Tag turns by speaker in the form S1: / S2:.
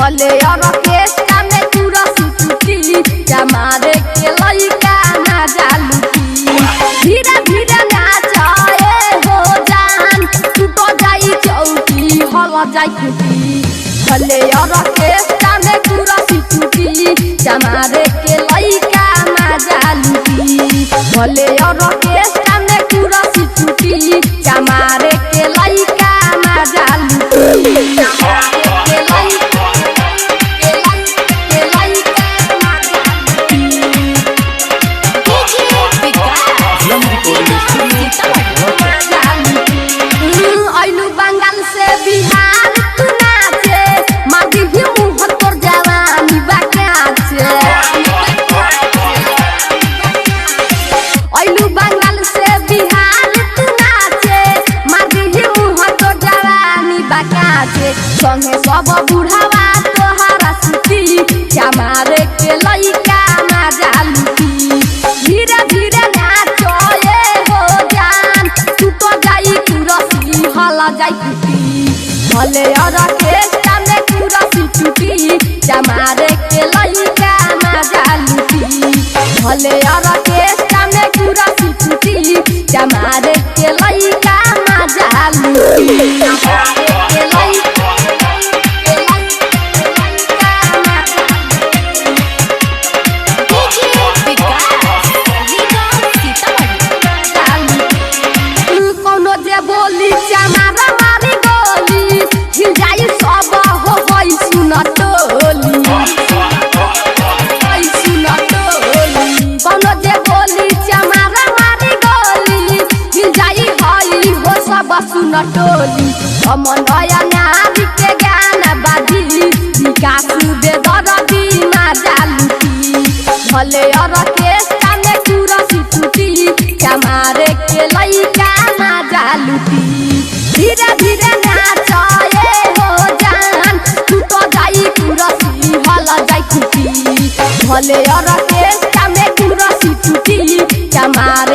S1: भले ऑर्केस्ट्रा में कुर्सी टूटी जमारे के लइका ना जालूटी धीरे धीरे नाचे हो जान टूटो जाई चौकी हल जाई टूटी भले ऑर्केस्ट्रा में कुर्सी टूटी जमारे के लइका ना जालूटी भले ऑर्केस्ट्रा में कुर्सी टूटी जमारे के लइका ना जालूटी संगे सब बुढ़ावा तोहरा सुती जमारे के लइका ना जालूटी धीरे धीरे नाचो हो जान टूटो जाई कुर्सी हल जाई टूटी भले ऑर्केस्ट्रा में कुर्सी टूटी जमारे के लइका ना जालूटी भले ऑर्केस्ट्रा में कुर्सी टूटी जमारे के लइका ना जालूटी बोली चमारा मारी गोली हिल जाई सब हो होई सुन टोली होई सुन टोली कोनो जे बोली चमारा मारी गोली हिल जाई होई हो सब सुन टोली हम नया नारी के गाना बाजी विकास बेदरदी ना जालूटी भले ऑर्केस्ट्रा में कुर्सी टूटी जमारे के लइका ना जालूटी धीरे धीरे नाचो हो जान टूटो जाई कुर्सी हल जाई टूटी भले ऑर्केस्ट्रा में कुर्सी टूटी जमारे